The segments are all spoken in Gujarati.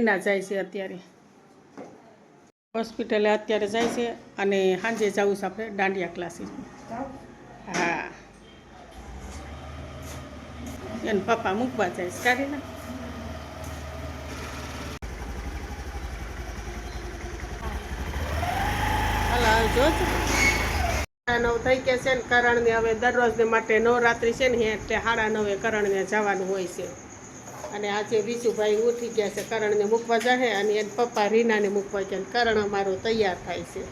રીના જાય છે અત્યારે હોસ્પિટલે, અત્યારે જાય છે અને સાંજે જવું છે આપણે દાંડિયા ક્લાસીસમાં. હા, એને પપ્પા મૂકવા જાય છે. કાઢીને હાલો આવજો. 9 થઈ ગયા છે ને કરણને હવે દરરોજને માટે નવરાત્રિ છે ને એટલે 9:30 કરણને જવાનું હોય છે. અને આજે વિશુભાઈ ઉઠી ગયા છે, કરણને મૂકવા જાય અને એને પપ્પા રીનાને મૂકવા જાય. કરણ અમારો તૈયાર થાય છે.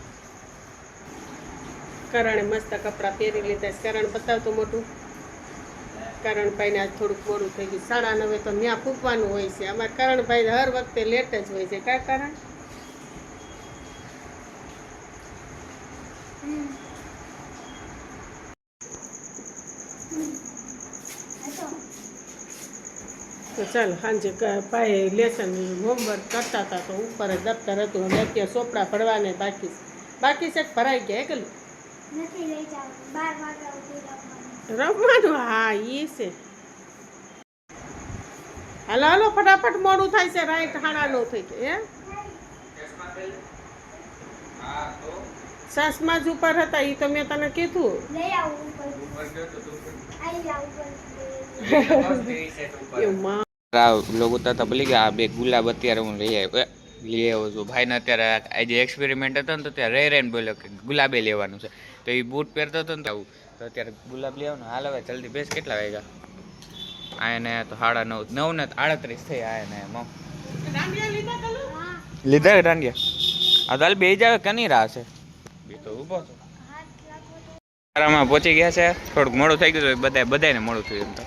કરણે મસ્ત કપડાં પહેરી લીધા છે. કરણ બતાવતો મોટું. કરણભાઈને આજ થોડુંક મોડું થઈ ગયું. 9:30 તો ત્યાં ફૂંકવાનું હોય છે. અમારે કરણભાઈ હર વખતે લેટ જ હોય છે. કા કરણ? તો ચાલ સાંજે ભાઈ લેસન હોમવર્ક કરતા હતા તો ઉપર જ દફતર હતું. હવે અત્યારે ચોપડા ભરવાને બાકી છે ભરાઈ ગયા. એકલું રમવાનું. હા એ છે. હાલો હાલો ફટાફટ, મોડું થાય છે. રાઈટ 9:30 થઈ ગયા. સસમા જ ઉપર હતા એ તો મેં તને કીધું. લોકો તો ભૂલી ગયા. આ બે ગુલાબ અત્યારે હું લઈ આવ્યો છું. ભાઈને અત્યારે આજે એક્સપેરિમેન્ટ હતો ને તો ત્યારે રહીને બોલ્યો કે ગુલાબે લેવાનું છે. તો એ બૂટ પહેરતો હતો ને તો અત્યારે ગુલાબ લેવાનું. હાલ હવે જલ્દી બેસ. કેટલા વાગ્યા? આને તો 9:30 ને 38 થઈ. આને લીધા દાંડિયા. આ તો બે જાવ કની રાહ છે. બે તો ઊભો છો. આરામમાં પહોંચી ગયા છે. થોડુંક મોડું થઈ ગયું. બધાને મોડું થયું. એમ તો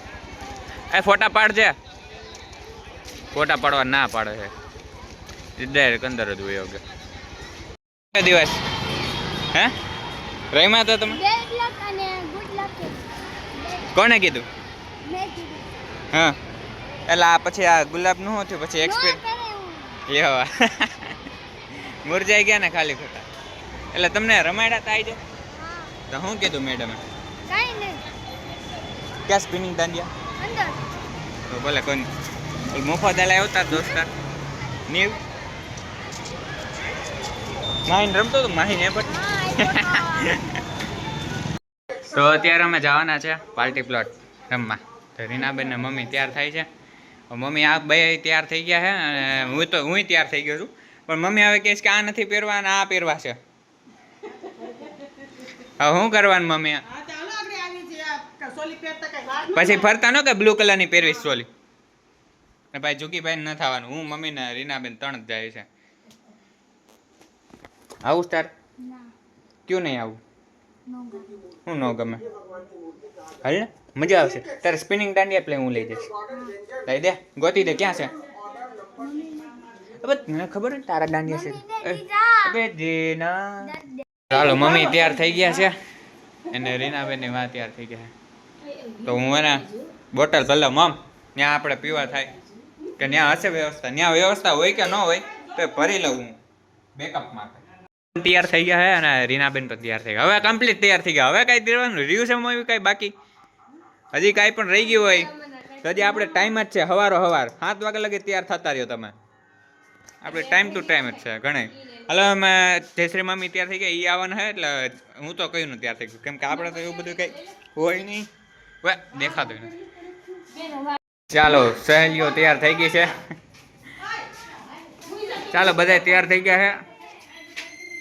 એ ફોટા પાડજે. ફોટા પાડવા ના પાડે છે. ડાયરેક્ટ અંદર જ હોય. યોગ્ય દિવસ હે રહીમાં તો તમે કોને કીધું? હા એટલે આ પછી આ ગુલાબનું શું થયું? પછી લેવા મુરજાઈ ગયા ને ખાલી ખોટા. એટલે તમને રમાડ્યા તા આવી તો શું કીધું મેડમે? ક્યાં સ્પિનિંગ દાંડિયા તો ભલે કોઈ મફત એલા આવતા દોસ્તાર નીવ માહીન રમતો તો માહીને પણ. તો અત્યારે અમે જવાના છે પાર્ટી પ્લોટ રમવા. તો રીનાબેન ને મમ્મી તૈયાર થાય છે. મમ્મી આ બે તૈયાર થઈ ગયા છે અને હું તૈયાર થઈ ગયો છું. પણ મમ્મી હવે કહેશ કે આ નથી પહેરવા અને આ પહેરવા છે. હવે શું કરવાનું મમ્મી? પછી ફરતા નો કે બ્લુ કલરની પહેરવીશ સોલી. ને ભાઈ જુગીભાઈ ન થવાનું. હું મમ્મી ને રીનાબેન 3 જ જાય છે. આવું તાર ક્યું નહીં આવું? હું ન ગમે? હાલ ને મજા આવશે. તારે સ્પિનિંગ દાંડિયા પ્લે હું લઈ જઈશ. લઈ દે, ગોતી દે. ક્યાં છે? મને ખબર ને તારા દાંડિયા છે. ચાલો મમ્મી તૈયાર થઈ ગયા છે અને રીનાબેન ની વાત તૈયાર થઈ ગયા છે. તો હું એને બોટલ ભલે મમ ત્યાં આપણે પીવા થાય કે ત્યાં હશે વ્યવસ્થા? ત્યાં વ્યવસ્થા હોય કે ન હોય તો ભરી લઉં હું બેકઅપ માટે. તૈયાર થઈ ગયા છે અને રીનાબેન પણ તૈયાર થઈ ગયા. હવે કમ્પ્લીટ તૈયાર થઈ ગયા. હવે કાંઈ દેવાનું રહ્યું છે મમ્મી? કાંઈ બાકી હજી કાંઈ પણ રહી ગયું હોય તો હજી આપણે ટાઈમ જ છે. સવાર 7 વાગ્યા લગી તૈયાર થતા રહ્યો તમે. આપણે ટાઈમ ટુ ટાઈમ જ છે ઘણે. હલો અમે જયશ્રી મમ્મી તૈયાર થઈ ગયા. એ આવવાના છે એટલે હું તો કયું તૈયાર થઈ ગયું. કેમ કે આપણે તો એવું બધું કંઈ હોય નહીં. દેખાતું નથી. ચાલો સહેલીઓ તૈયાર થઈ ગઈ છે. ચાલો બધા તૈયાર થઈ ગયા છે.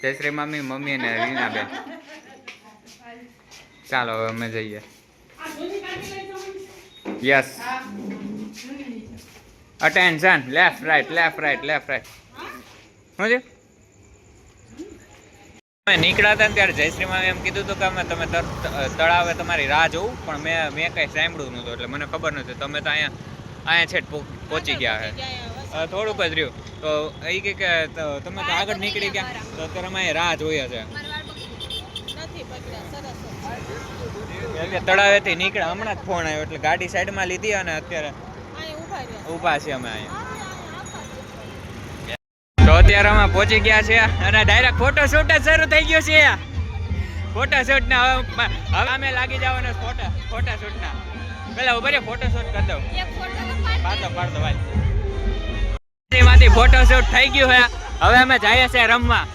જયશ્રી મમ્મી અને રીનાબેન. ચાલો હવે અમે જઈએ. Yes attention. Left right left right left right. શું છે? અમે નીકળ્યા હતા ને ત્યારે જયશ્રી માં એમ કીધું હતું કે અમે તમે તળાવે તમારી રાહ જોઉં. પણ મેં કંઈ સાંભળ્યું નહોતું એટલે મને ખબર નથી. તમે તો અહીંયા છેટ પહોંચી ગયા છે. થોડુંક જ રહ્યું તો એ કે તમે તો આગળ નીકળી ગયા તો અત્યારે અમે રાહ જોઈએ છે. એટલે તળાવેથી નીકળ્યા હમણાં જ ફોન આવ્યો એટલે ગાડી સાઈડમાં લીધી અને અત્યારે ઊભા છે અમે અહીંયા. તો અત્યારે અમે પહોંચી ગયા છે અને ડાયરેક્ટ ફોટોશૂટ જ શરૂ થઈ ગયો છે. ફોટોશૂટ ને હવે અમે લાગી જવાના ફોટોશૂટ ના. પેલા ઉભા ફોટોશૂટ કરી દઉં. પાડતો ભાઈ. એમાંથી ફોટોશૂટ થઈ ગયું છે. હવે અમે જઈએ છીએ રમવા.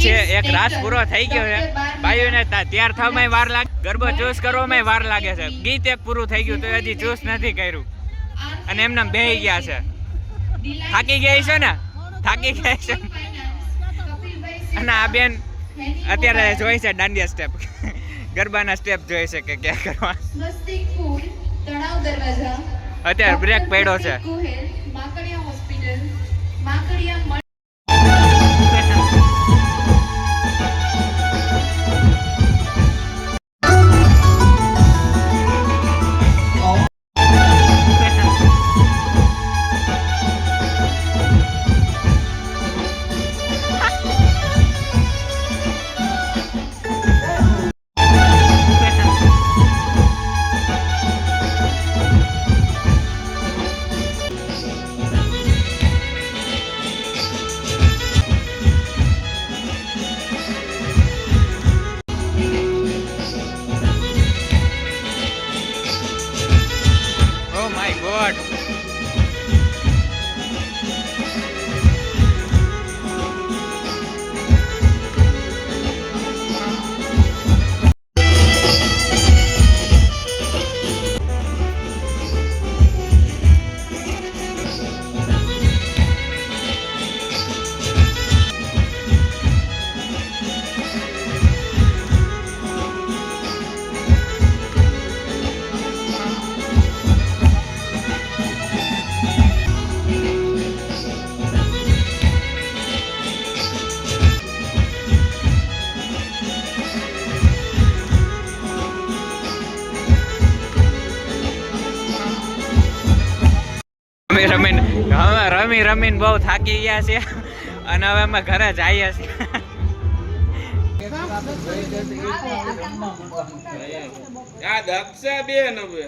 છે એક રાસ પૂરો થઈ ગયો છે. ભાઈઓને તૈયાર થવામાં વાર લાગે, ગરબો ચૂસ કરવામાં વાર લાગે છે. ગીત એક પૂરું થઈ ગયું તો હજી ચૂસ નથી કર્યું અને એમને બેહી ગયા છે. થાકી ગયા છે ને, થાકી ગયા છે. અને આ બેન અત્યારે જોઈ છે દાંડિયા સ્ટેપ, ગરબાના સ્ટેપ જોઈ છે કે ક્યાં કરવા. અત્યારે બ્રેક પડ્યો છે. રમીને બહુ થાકી ગયા છે અને હવે અમે ઘરે જઈએ છીએ. આ દક્ષા બેન હવે